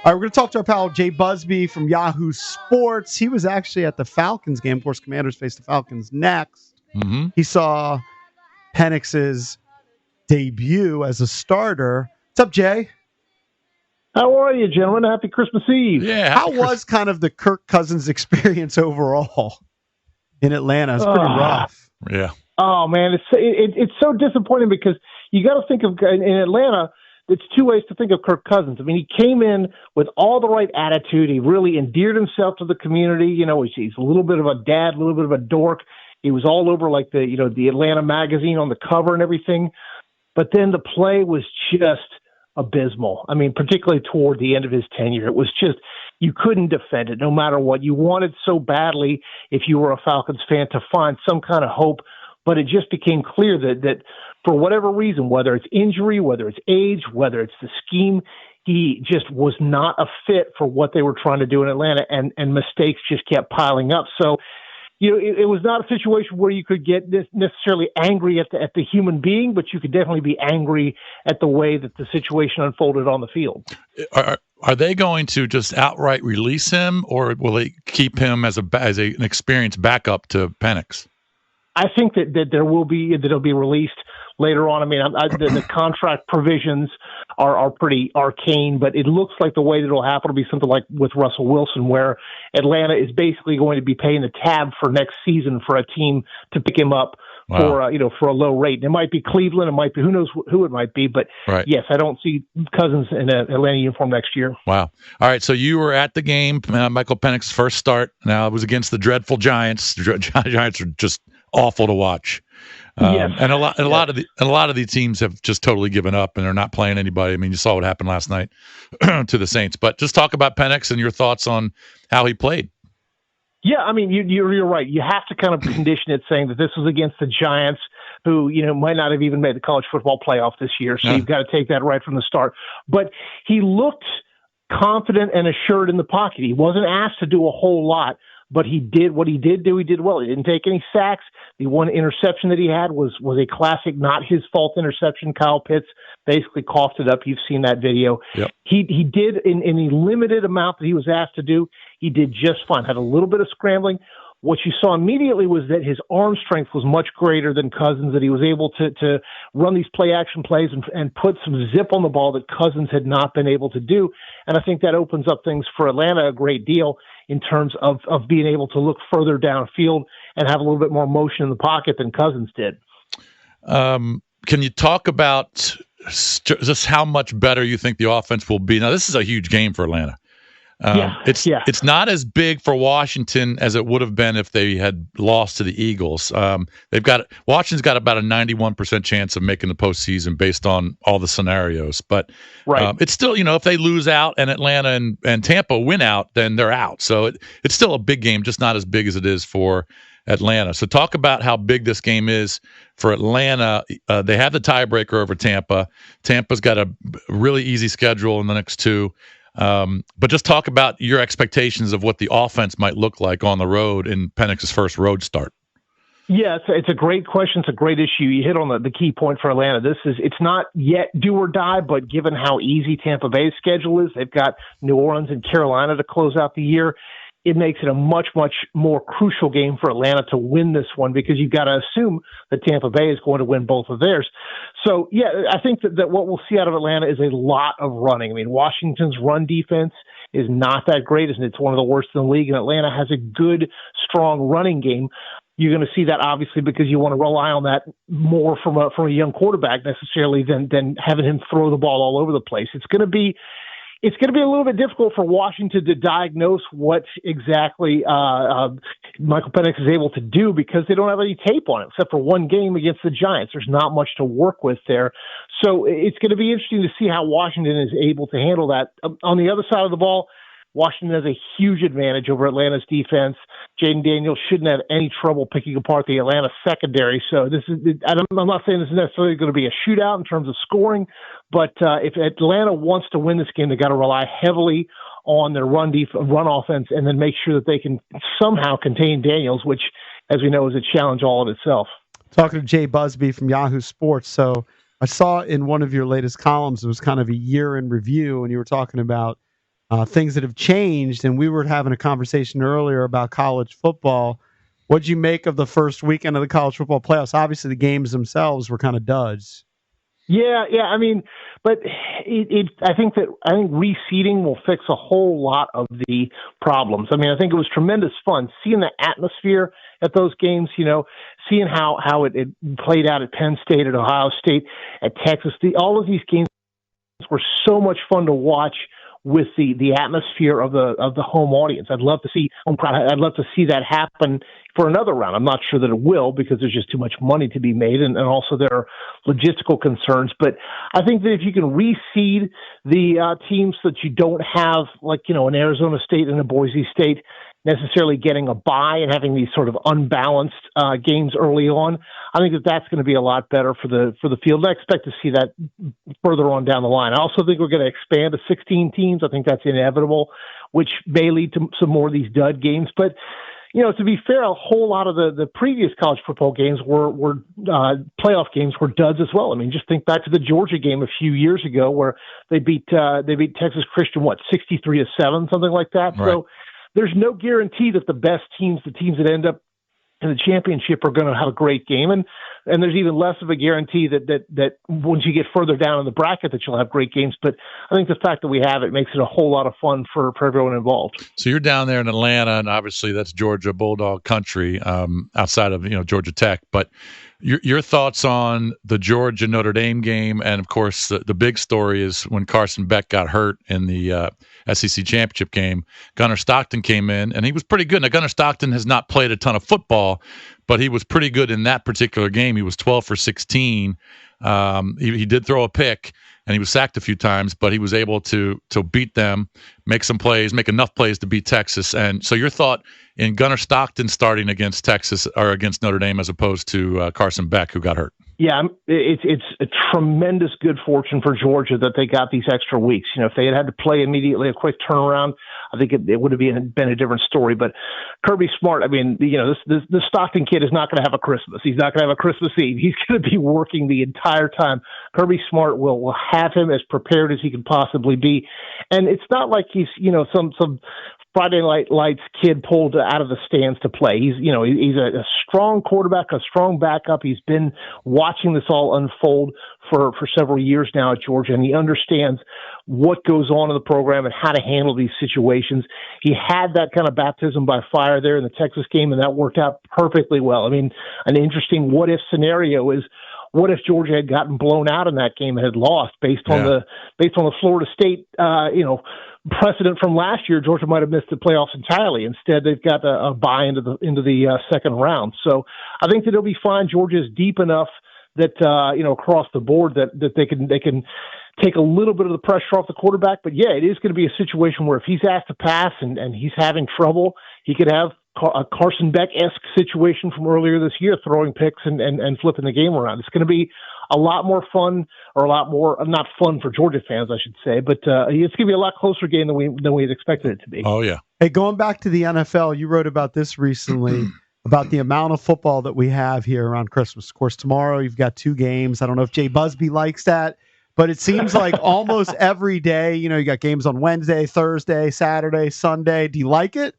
All right, we're going to talk to our pal Jay Busbee from Yahoo Sports. He was actually at the Falcons game. Of course, Commanders face the Falcons next. Mm-hmm. He saw Penix's debut as a starter. What's up, Jay? How are you, gentlemen? Happy Christmas Eve. Yeah. How was kind of the Kirk Cousins experience overall in Atlanta? It's pretty rough. Yeah. Oh, man, it's so disappointing because you got to think of in Atlanta. It's two ways to think of Kirk Cousins. I mean, he came in with all the right attitude. He really endeared himself to the community. You know, he's a little bit of a dad, a little bit of a dork. He was all over like the Atlanta magazine on the cover and everything. But then the play was just abysmal. I mean, particularly toward the end of his tenure, it was just, you couldn't defend it no matter what. You wanted so badly, if you were a Falcons fan, to find some kind of hope. But it just became clear that for whatever reason, whether it's injury, whether it's age, whether it's the scheme, he just was not a fit for what they were trying to do in Atlanta, and mistakes just kept piling up. So, you know, it was not a situation where you could get necessarily angry at the human being, but you could definitely be angry at the way that the situation unfolded on the field. Are they going to just outright release him, or will they keep him as an experienced backup to Penix? I think that it'll be released later on. I mean, the contract provisions are pretty arcane, but it looks like the way that it'll happen will be something like with Russell Wilson, where Atlanta is basically going to be paying the tab for next season for a team to pick him up for a low rate. And it might be Cleveland, it might be who knows who it might be, but right. Yes, I don't see Cousins in an Atlanta uniform next year. Wow. All right, so you were at the game, Michael Penix's first start. Now it was against the dreadful Giants. The Giants are just awful to watch. Yes. And a lot of the teams have just totally given up and they're not playing anybody. I mean, you saw what happened last night to the Saints. But just talk about Penix and your thoughts on how he played. Yeah, I mean, you're right. You have to kind of condition it saying that this was against the Giants, who, you know, might not have even made the college football playoff this year. So You've got to take that right from the start. But he looked confident and assured in the pocket. He wasn't asked to do a whole lot, but he did what he did do. He did well. He didn't take any sacks. The one interception that he had was a classic, not his fault interception. Kyle Pitts basically coughed it up. You've seen that video. Yep. He did in the limited amount that he was asked to do. He did just fine. Had a little bit of scrambling. What you saw immediately was that his arm strength was much greater than Cousins, that he was able to run these play-action plays and put some zip on the ball that Cousins had not been able to do. And I think that opens up things for Atlanta a great deal in terms of being able to look further downfield and have a little bit more motion in the pocket than Cousins did. Can you talk about just how much better you think the offense will be? Now, this is a huge game for Atlanta. It's not as big for Washington as it would have been if they had lost to the Eagles. Washington's got about a 91% chance of making the postseason based on all the scenarios. But it's still, you know, if they lose out and Atlanta and Tampa win out, then they're out. So it's still a big game, just not as big as it is for Atlanta. So talk about how big this game is for Atlanta. They have the tiebreaker over Tampa. Tampa's got a really easy schedule in the next two. But just talk about your expectations of what the offense might look like on the road in Penix's first road start. Yeah, it's a great question. It's a great issue. You hit on the key point for Atlanta. It's not yet do or die, but given how easy Tampa Bay's schedule is, they've got New Orleans and Carolina to close out the year. It makes it a much, much more crucial game for Atlanta to win this one, because you've got to assume that Tampa Bay is going to win both of theirs. So, yeah, I think that what we'll see out of Atlanta is a lot of running. I mean, Washington's run defense is not that great, and it's one of the worst in the league, and Atlanta has a good, strong running game. You're going to see that, obviously, because you want to rely on that more from a young quarterback necessarily than having him throw the ball all over the place. It's going to be a little bit difficult for Washington to diagnose what exactly Michael Penix is able to do, because they don't have any tape on it except for one game against the Giants. There's not much to work with there. So it's going to be interesting to see how Washington is able to handle that. On the other side of the ball, Washington has a huge advantage over Atlanta's defense. Jaden Daniels shouldn't have any trouble picking apart the Atlanta secondary. So I'm not saying this is necessarily going to be a shootout in terms of scoring, but if Atlanta wants to win this game, they got to rely heavily on their run offense, and then make sure that they can somehow contain Daniels, which, as we know, is a challenge all in itself. Talking to Jay Busbee from Yahoo Sports. So I saw in one of your latest columns, it was kind of a year in review, and you were talking about things that have changed. And we were having a conversation earlier about college football. What'd you make of the first weekend of the college football playoffs? Obviously, the games themselves were kind of duds. Yeah. I mean, but I think reseeding will fix a whole lot of the problems. I mean, I think it was tremendous fun seeing the atmosphere at those games. Seeing how it played out at Penn State, at Ohio State, at Texas. All of these games were so much fun to watch with the atmosphere of the home audience. I'd love to see that happen for another round. I'm not sure that it will because there's just too much money to be made, and also there are logistical concerns. But I think that if you can reseed the teams so that you don't have, like, an Arizona State and a Boise State necessarily getting a bye and having these sort of unbalanced games early on, I think that's going to be a lot better for the field. I expect to see that further on down the line. I also think we're going to expand to 16 teams. I think that's inevitable, which may lead to some more of these dud games. But to be fair, a whole lot of the previous college football games were playoff games were duds as well. I mean, just think back to the Georgia game a few years ago where they beat Texas Christian 63-7, something like that. Right. So there's no guarantee that the best teams, the teams that end up in the championship, are going to have a great game, and there's even less of a guarantee that once you get further down in the bracket that you'll have great games. But I think the fact that we have it makes it a whole lot of fun for everyone involved. So you're down there in Atlanta, and obviously that's Georgia Bulldog country, outside of Georgia Tech. But your thoughts on the Georgia Notre Dame game, and of course the big story is when Carson Beck got hurt in the SEC championship game. Gunnar Stockton came in, and he was pretty good. Now, Gunnar Stockton has not played a ton of football, but he was pretty good in that particular game. He was 12 for 16. He did throw a pick, and he was sacked a few times, but he was able to beat them, make enough plays to beat Texas. And so your thought in Gunnar Stockton starting against Texas or against Notre Dame as opposed to Carson Beck, who got hurt? Yeah, it's a tremendous good fortune for Georgia that they got these extra weeks. If they had to play immediately, a quick turnaround, I think it would have been a different story. But Kirby Smart, I mean, this Stockton kid is not going to have a Christmas. He's not going to have a Christmas Eve. He's going to be working the entire time. Kirby Smart will have him as prepared as he can possibly be. And it's not like he's, some Friday Night Lights kid pulled out of the stands to play. He's a strong quarterback, a strong backup. He's been watching this all unfold for several years now at Georgia, and he understands what goes on in the program and how to handle these situations. He had that kind of baptism by fire there in the Texas game, and that worked out perfectly well. I mean, an interesting what-if scenario is, what if Georgia had gotten blown out in that game and had lost based on the Florida State precedent from last year? Georgia might have missed the playoffs entirely. Instead, they've got a bye into the second round. So I think that it'll be fine. Georgia is deep enough that across the board that they can take a little bit of the pressure off the quarterback. But yeah, it is going to be a situation where if he's asked to pass and he's having trouble, he could have a Carson Beck-esque situation from earlier this year, throwing picks and flipping the game around. It's going to be a lot more fun, or a lot more, not fun for Georgia fans, I should say, but it's going to be a lot closer game than we had expected it to be. Oh, yeah. Hey, going back to the NFL, you wrote about this recently, about the amount of football that we have here around Christmas. Of course, tomorrow you've got 2 games. I don't know if Jay Busbee likes that, but it seems like almost every day, you got games on Wednesday, Thursday, Saturday, Sunday. Do you like it?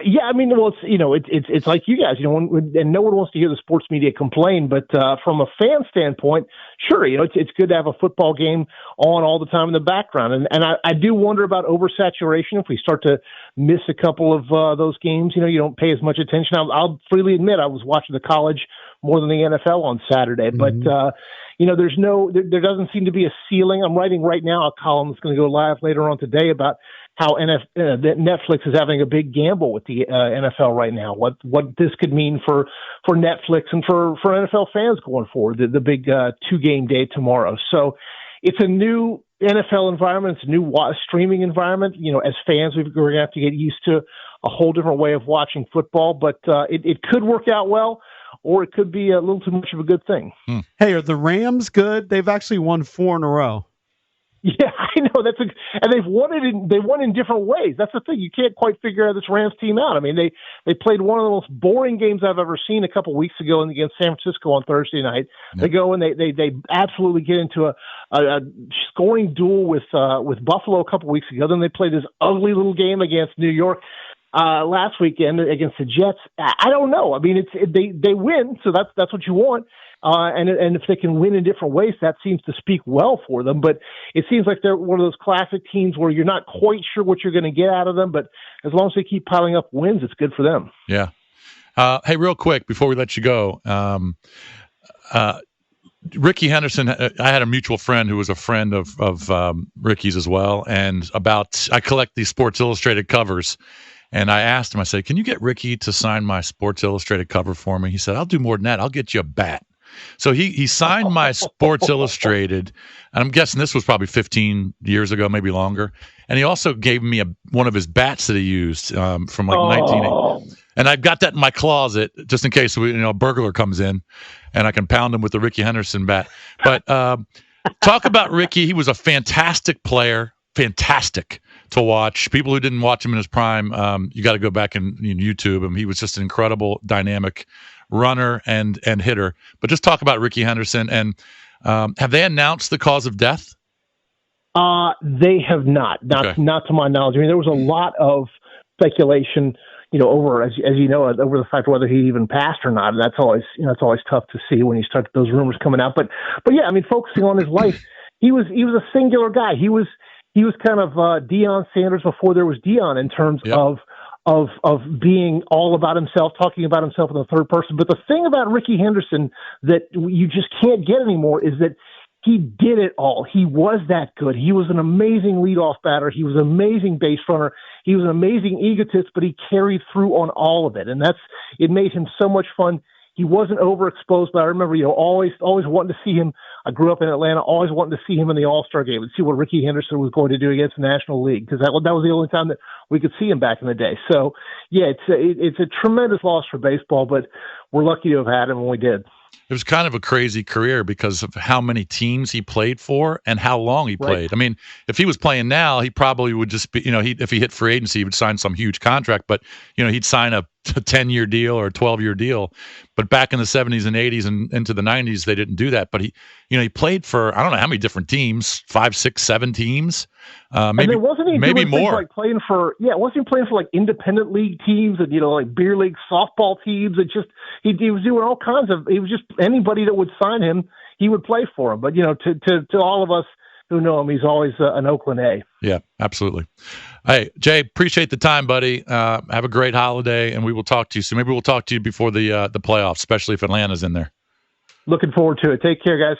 Yeah, I mean, well, it's like you guys, and no one wants to hear the sports media complain, but from a fan standpoint, sure, it's good to have a football game on all the time in the background, and I do wonder about oversaturation if we start to miss a couple of those games. You don't pay as much attention. I'll freely admit I was watching the college more than the NFL on Saturday, but there doesn't seem to be a ceiling. I'm writing right now a column that's going to go live later on today about how that Netflix is having a big gamble with the NFL right now. What this could mean for Netflix and for NFL fans going forward. The big 2-game day tomorrow. So it's a new NFL environment. It's a new streaming environment. As fans, we're going to have to get used to a whole different way of watching football. But it could work out well, or it could be a little too much of a good thing. Hey, are the Rams good? They've actually won 4 in a row. Yeah, I know and they've won it. They won in different ways. That's the thing. You can't quite figure out this Rams team out. I mean, they played one of the most boring games I've ever seen a couple weeks ago against San Francisco on Thursday night. Yep. They go and they absolutely get into a scoring duel with Buffalo a couple weeks ago. Then they played this ugly little game against New York last weekend against the Jets. I don't know. I mean, they win, so that's what you want. And if they can win in different ways, that seems to speak well for them. But it seems like they're one of those classic teams where you're not quite sure what you're going to get out of them. But as long as they keep piling up wins, it's good for them. Yeah. Hey, real quick before we let you go, Ricky Henderson. I had a mutual friend who was a friend of Ricky's as well, and I collect these Sports Illustrated covers. And I asked him, I said, "Can you get Ricky to sign my Sports Illustrated cover for me?" He said, "I'll do more than that. I'll get you a bat." So he signed my Sports Illustrated, and I'm guessing this was probably 15 years ago, maybe longer. And he also gave me one of his bats that he used from like 1980. And I've got that in my closet just in case a burglar comes in, and I can pound him with the Ricky Henderson bat. But talk about Ricky. He was a fantastic player, fantastic to watch. People who didn't watch him in his prime, you got to go back and YouTube him. He was just an incredible, dynamic runner and hitter. But just talk about Ricky Henderson. And have they announced the cause of death? They have not to my knowledge. I mean, there was a lot of speculation, over as you know, over the fact whether he even passed or not. And that's always tough to see when you start those rumors coming out. But yeah, I mean, focusing on his life, he was a singular guy. He was kind of Deion Sanders before there was Deion in terms of being all about himself, talking about himself in the third person. But the thing about Ricky Henderson that you just can't get anymore is that he did it all. He was that good. He was an amazing leadoff batter. He was an amazing base runner. He was an amazing egotist, but he carried through on all of it. And it made him so much fun. He wasn't overexposed, but I remember, always wanting to see him. I grew up in Atlanta, always wanting to see him in the All-Star game and see what Ricky Henderson was going to do against the National League, because that was the only time that we could see him back in the day. So, yeah, it's a tremendous loss for baseball, but we're lucky to have had him when we did. It was kind of a crazy career because of how many teams he played for and how long he played. Right. I mean, if he was playing now, he probably would just be, if he hit free agency, he would sign some huge contract, but, he'd sign a 10-year deal or a 12-year deal. But back in the 70s and 80s and into the 90s, they didn't do that. But he played for, I don't know how many different teams, 5, 6, 7 teams. Maybe more. Like wasn't he playing for like independent league teams and like beer league softball teams? It just he was doing all kinds of. He was just anybody that would sign him, he would play for him. But to all of us who know him, he's always an Oakland A. Yeah, absolutely. Hey, Jay, appreciate the time, buddy. Have a great holiday, and we will talk to you soon. Maybe we'll talk to you before the playoffs, especially if Atlanta's in there. Looking forward to it. Take care, guys.